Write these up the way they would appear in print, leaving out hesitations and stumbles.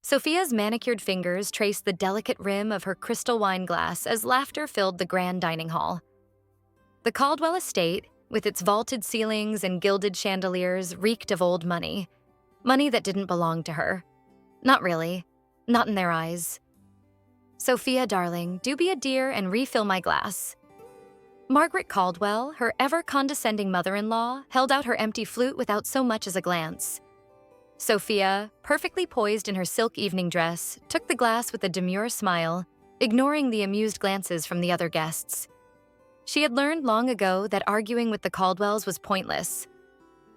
Sophia's manicured fingers traced the delicate rim of her crystal wine glass as laughter filled the grand dining hall. The Caldwell estate, with its vaulted ceilings and gilded chandeliers, reeked of old money. Money that didn't belong to her. Not really. Not in their eyes. "Sophia, darling, do be a dear and refill my glass." Margaret Caldwell, her ever-condescending mother-in-law, held out her empty flute without so much as a glance. Sophia, perfectly poised in her silk evening dress, took the glass with a demure smile, ignoring the amused glances from the other guests. She had learned long ago that arguing with the Caldwells was pointless.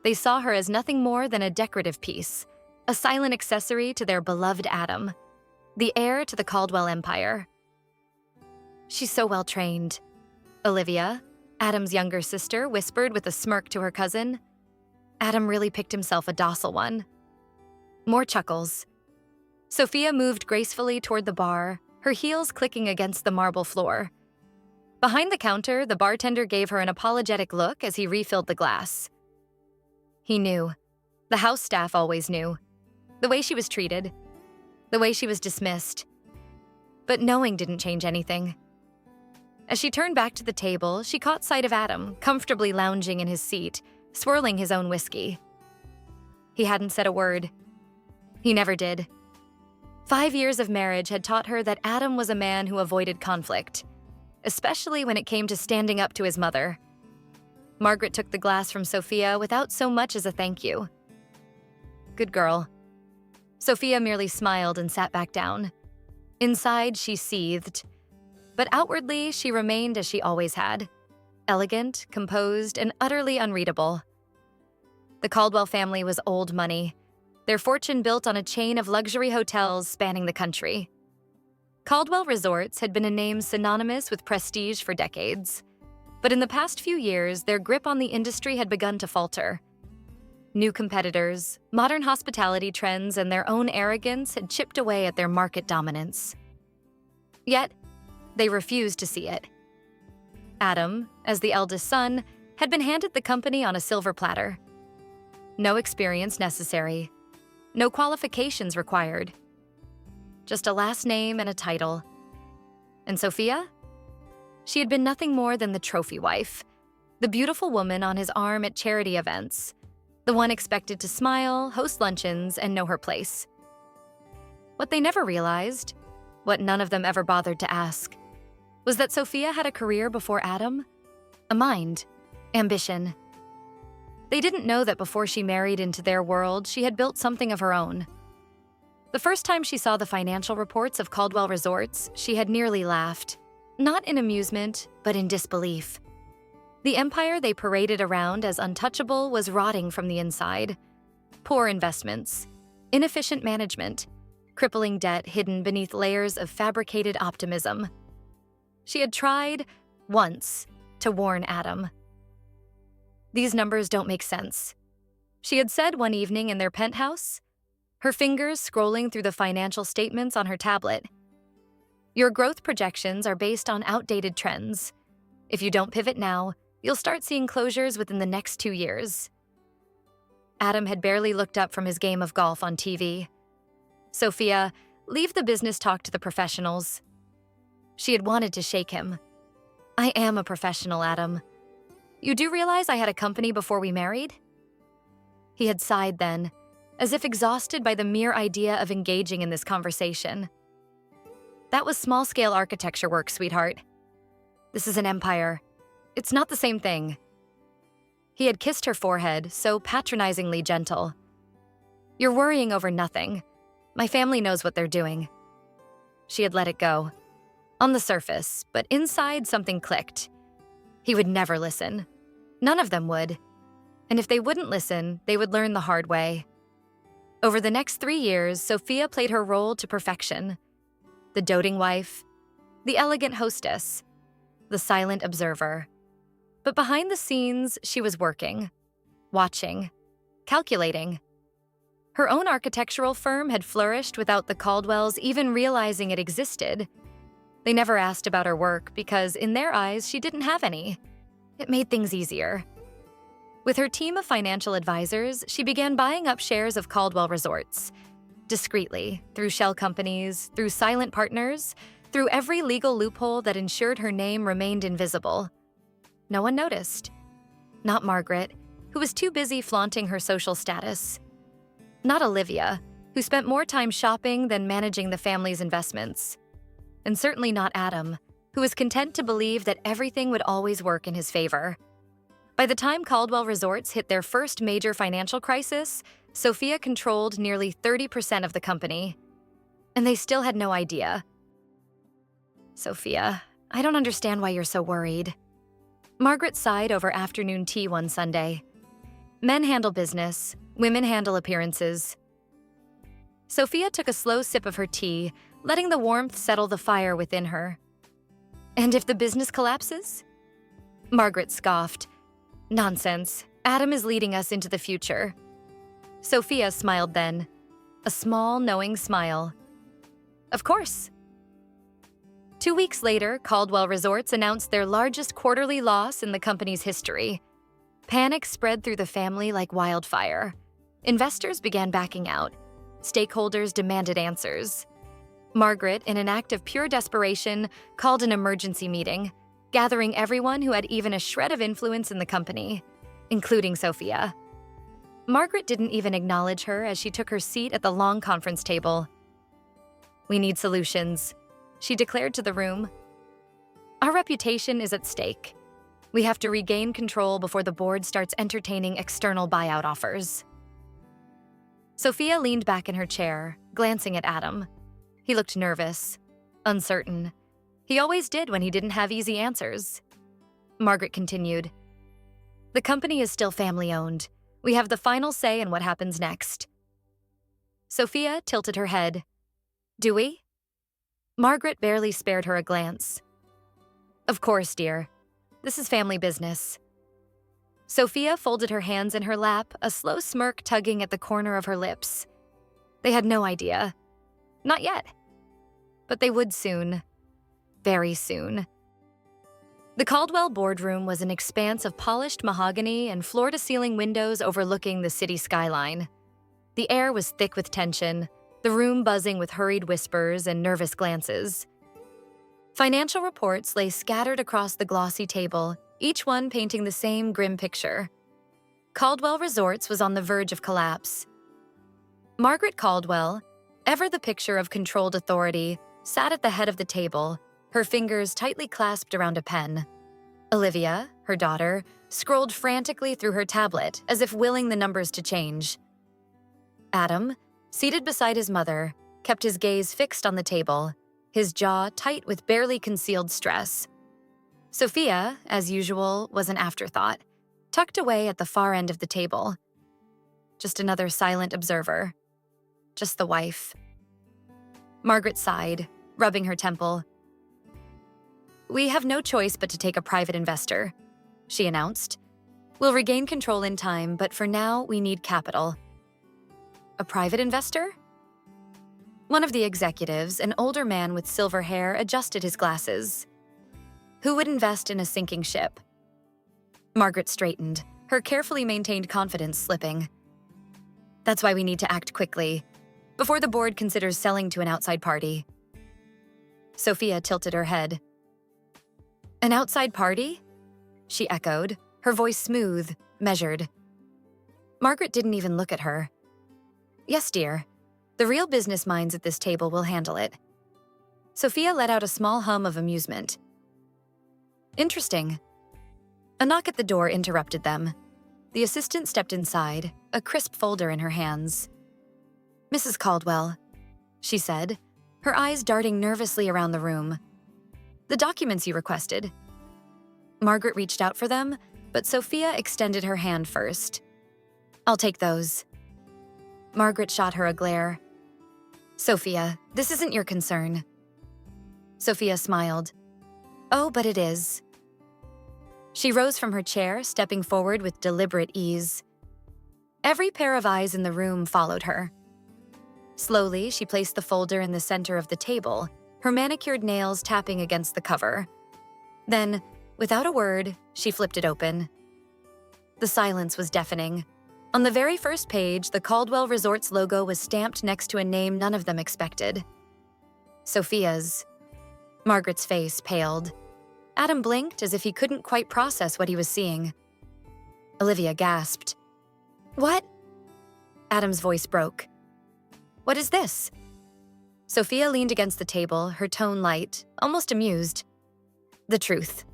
They saw her as nothing more than a decorative piece, a silent accessory to their beloved Adam, the heir to the Caldwell empire. "She's so well trained," Olivia, Adam's younger sister, whispered with a smirk to her cousin. Adam really picked himself a docile one. More chuckles. Sophia moved gracefully toward the bar, her heels clicking against the marble floor. Behind the counter, the bartender gave her an apologetic look as he refilled the glass. He knew. The house staff always knew. The way she was treated. The way she was dismissed. But knowing didn't change anything. As she turned back to the table, she caught sight of Adam, comfortably lounging in his seat, swirling his own whiskey. He hadn't said a word. He never did. 5 years of marriage had taught her that Adam was a man who avoided conflict, especially when it came to standing up to his mother. Margaret took the glass from Sophia without so much as a thank you. "Good girl." Sophia merely smiled and sat back down. Inside, she seethed, but outwardly, she remained as she always had, elegant, composed, and utterly unreadable. The Caldwell family was old money, their fortune built on a chain of luxury hotels spanning the country. Caldwell Resorts had been a name synonymous with prestige for decades, but in the past few years, their grip on the industry had begun to falter. New competitors, modern hospitality trends, and their own arrogance had chipped away at their market dominance. Yet, they refused to see it. Adam, as the eldest son, had been handed the company on a silver platter. No experience necessary. No qualifications required. Just a last name and a title. And Sophia? She had been nothing more than the trophy wife, the beautiful woman on his arm at charity events, the one expected to smile, host luncheons, and know her place. What they never realized, what none of them ever bothered to ask, was that Sophia had a career before Adam, a mind, ambition. They didn't know that before she married into their world, she had built something of her own. The first time she saw the financial reports of Caldwell Resorts, she had nearly laughed, not in amusement, but in disbelief. The empire they paraded around as untouchable was rotting from the inside. Poor investments, inefficient management, crippling debt hidden beneath layers of fabricated optimism. She had tried, once, to warn Adam. "These numbers don't make sense," she had said one evening in their penthouse, her fingers scrolling through the financial statements on her tablet. "Your growth projections are based on outdated trends. If you don't pivot now, you'll start seeing closures within the next 2 years." Adam had barely looked up from his game of golf on TV. "Sophia, leave the business talk to the professionals." She had wanted to shake him. "I am a professional, Adam. You do realize I had a company before we married?" He had sighed then, as if exhausted by the mere idea of engaging in this conversation. "That was small-scale architecture work, sweetheart. This is an empire. It's not the same thing." He had kissed her forehead, so patronizingly gentle. "You're worrying over nothing. My family knows what they're doing." She had let it go. On the surface, but inside something clicked. He would never listen. None of them would. And if they wouldn't listen, they would learn the hard way. Over the next 3 years, Sophia played her role to perfection. The doting wife, the elegant hostess, the silent observer. But behind the scenes, she was working, watching, calculating. Her own architectural firm had flourished without the Caldwells even realizing it existed. They never asked about her work because, in their eyes, she didn't have any. It made things easier. With her team of financial advisors, she began buying up shares of Caldwell Resorts. discreetly, through shell companies, through silent partners, through every legal loophole that ensured her name remained invisible. No one noticed. Not Margaret, who was too busy flaunting her social status. Not Olivia, who spent more time shopping than managing the family's investments. And certainly not Adam, who was content to believe that everything would always work in his favor. By the time Caldwell Resorts hit their first major financial crisis, Sofia controlled nearly 30% of the company. And they still had no idea. Sofia, I don't understand why you're so worried. Margaret sighed over afternoon tea one Sunday. Men handle business, women handle appearances. Sofia took a slow sip of her tea, letting the warmth settle the fire within her. And if the business collapses? Margaret scoffed. Nonsense. Adam is leading us into the future. Sofia smiled then. A small, knowing smile. Of course. 2 weeks later, Caldwell Resorts announced their largest quarterly loss in the company's history. Panic spread through the family like wildfire. Investors began backing out. Stakeholders demanded answers. Margaret, in an act of pure desperation, called an emergency meeting, gathering everyone who had even a shred of influence in the company, including Sofia. Margaret didn't even acknowledge her as she took her seat at the long conference table. We need solutions, she declared to the room. Our reputation is at stake. We have to regain control before the board starts entertaining external buyout offers. Sofia leaned back in her chair, glancing at Adam. He looked nervous, uncertain. He always did when he didn't have easy answers. Margaret continued. The company is still family-owned. We have the final say in what happens next. Sofia tilted her head. Do we? Margaret barely spared her a glance. Of course, dear. This is family business. Sofia folded her hands in her lap, a slow smirk tugging at the corner of her lips. They had no idea. Not yet. But they would soon. Very soon. The Caldwell boardroom was an expanse of polished mahogany and floor-to-ceiling windows overlooking the city skyline. The air was thick with tension, the room buzzing with hurried whispers and nervous glances. Financial reports lay scattered across the glossy table, each one painting the same grim picture. Caldwell Resorts was on the verge of collapse. Margaret Caldwell, ever the picture of controlled authority, sat at the head of the table, her fingers tightly clasped around a pen. Olivia, her daughter, scrolled frantically through her tablet as if willing the numbers to change. Adam, seated beside his mother, kept his gaze fixed on the table, his jaw tight with barely concealed stress. Sofia, as usual, was an afterthought, tucked away at the far end of the table. Just another silent observer. Just the wife. Margaret sighed, rubbing her temple. We have no choice but to take a private investor, she announced. We'll regain control in time, but for now, we need capital. A private investor? One of the executives, an older man with silver hair, adjusted his glasses. Who would invest in a sinking ship? Margaret straightened, her carefully maintained confidence slipping. That's why we need to act quickly, before the board considers selling to an outside party. Sofia tilted her head. An outside party? She echoed, her voice smooth, measured. Margaret didn't even look at her. Yes, dear. The real business minds at this table will handle it. Sofia let out a small hum of amusement. Interesting. A knock at the door interrupted them. The assistant stepped inside, a crisp folder in her hands. Mrs. Caldwell, she said, her eyes darting nervously around the room. The documents you requested. Margaret reached out for them, but Sofia extended her hand first. I'll take those. Margaret shot her a glare. Sofia, this isn't your concern. Sofia smiled. Oh, but it is. She rose from her chair, stepping forward with deliberate ease. Every pair of eyes in the room followed her. Slowly, she placed the folder in the center of the table, her manicured nails tapping against the cover. Then, without a word, she flipped it open. The silence was deafening. On the very first page, the Caldwell Resorts logo was stamped next to a name none of them expected. Sofia's. Margaret's face paled. Adam blinked as if he couldn't quite process what he was seeing. Olivia gasped. "What?" Adam's voice broke. "What is this?" Sofia leaned against the table, her tone light, almost amused. "The truth."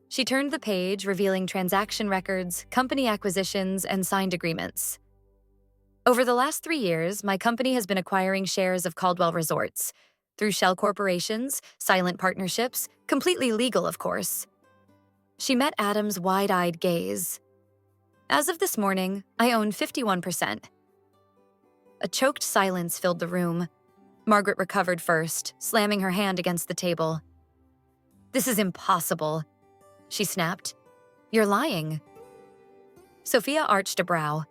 She turned the page, revealing transaction records, company acquisitions, and signed agreements. Over the last 3 years, my company has been acquiring shares of Caldwell Resorts through shell corporations, silent partnerships, completely legal, of course. She met Adam's wide-eyed gaze. "As of this morning, I own 51%. A choked silence filled the room. Margaret recovered first, slamming her hand against the table. "This is impossible," she snapped. "You're lying." Sofia arched a brow.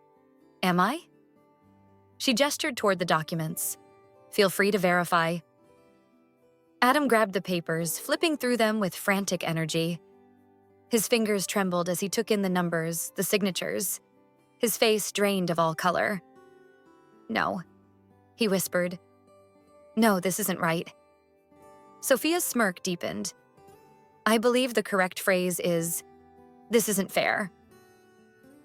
"Am I?" She gestured toward the documents. "Feel free to verify." Adam grabbed the papers, flipping through them with frantic energy. His fingers trembled as he took in the numbers, the signatures. His face drained of all color. "No," he whispered. "No, this isn't right." Sofia's smirk deepened. "I believe the correct phrase is, 'This isn't fair.'"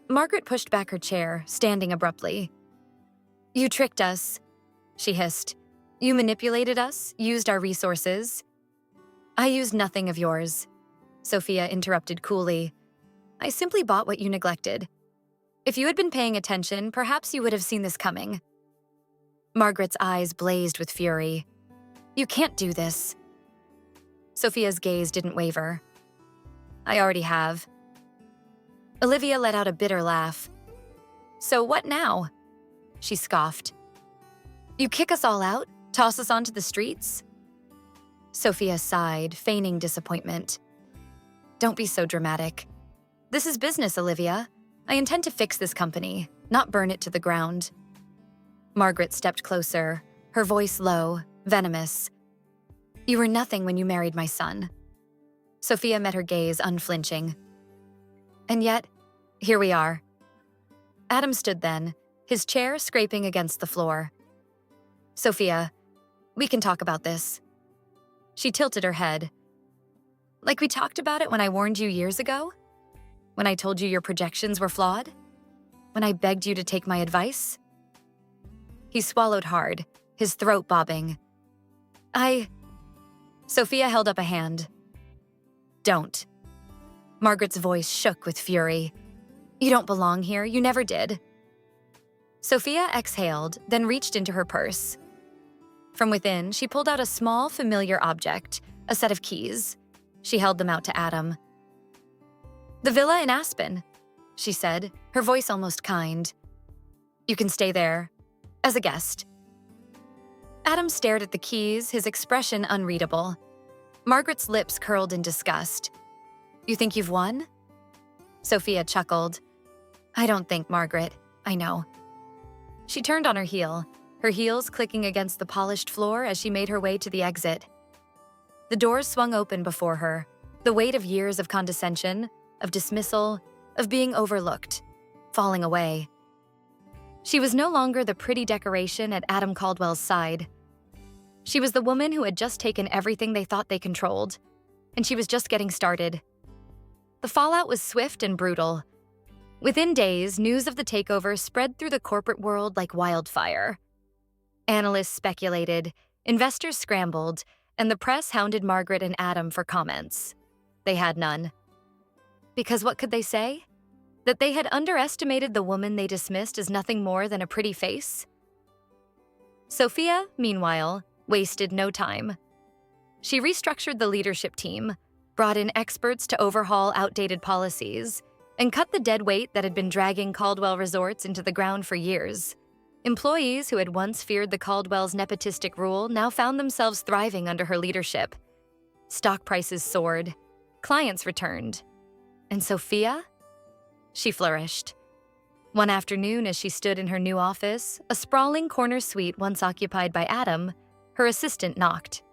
Margaret pushed back her chair, standing abruptly. "You tricked us," she hissed. "You manipulated us, used our resources." "I used nothing of yours," Sofia interrupted coolly. "I simply bought what you neglected. If you had been paying attention, perhaps you would have seen this coming." Margaret's eyes blazed with fury. "You can't do this." Sofia's gaze didn't waver. "I already have." Olivia let out a bitter laugh. "So what now?" she scoffed. "You kick us all out? Toss us onto the streets?" Sofia sighed, feigning disappointment. "Don't be so dramatic. This is business, Olivia. I intend to fix this company, not burn it to the ground." Margaret stepped closer, her voice low, venomous. "You were nothing when you married my son." Sofia met her gaze, unflinching. "And yet, here we are." Adam stood then, his chair scraping against the floor. "Sofia, we can talk about this." She tilted her head. "Like we talked about it when I warned you years ago? When I told you your projections were flawed? When I begged you to take my advice?" He swallowed hard, his throat bobbing. Sofia held up a hand. "Don't." Margaret's voice shook with fury. "You don't belong here, you never did." Sofia exhaled, then reached into her purse. From within, she pulled out a small, familiar object, a set of keys. She held them out to Adam. "The villa in Aspen," she said, her voice almost kind. "You can stay there, as a guest." Adam stared at the keys, his expression unreadable. Margaret's lips curled in disgust. "You think you've won?" Sofia chuckled. "I don't think, Margaret. I know." She turned on her heel, her heels clicking against the polished floor as she made her way to the exit. The doors swung open before her, the weight of years of condescension, of dismissal, of being overlooked, falling away. She was no longer the pretty decoration at Adam Caldwell's side. She was the woman who had just taken everything they thought they controlled, and she was just getting started. The fallout was swift and brutal. Within days, news of the takeover spread through the corporate world like wildfire. Analysts speculated, investors scrambled, and the press hounded Margaret and Adam for comments. They had none. Because what could they say? That they had underestimated the woman they dismissed as nothing more than a pretty face? Sofia, meanwhile, wasted no time. She restructured the leadership team, brought in experts to overhaul outdated policies, and cut the dead weight that had been dragging Caldwell Resorts into the ground for years. Employees who had once feared the Caldwell's nepotistic rule now found themselves thriving under her leadership. Stock prices soared, clients returned. And Sofia? She flourished. One afternoon, as she stood in her new office, a sprawling corner suite once occupied by Adam, her assistant knocked.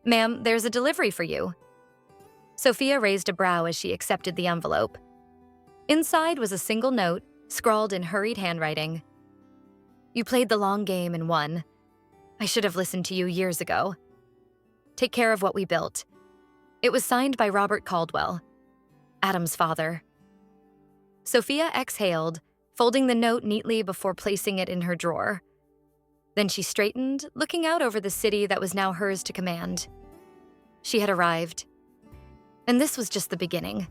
"Ma'am, there's a delivery for you." Sofia raised a brow as she accepted the envelope. Inside was a single note, scrawled in hurried handwriting. You played the long game and won. I should have listened to you years ago. Take care of what we built. It was signed by Robert Caldwell, Adam's father. Sofia exhaled, folding the note neatly before placing it in her drawer. Then she straightened, looking out over the city that was now hers to command. She had arrived. And this was just the beginning.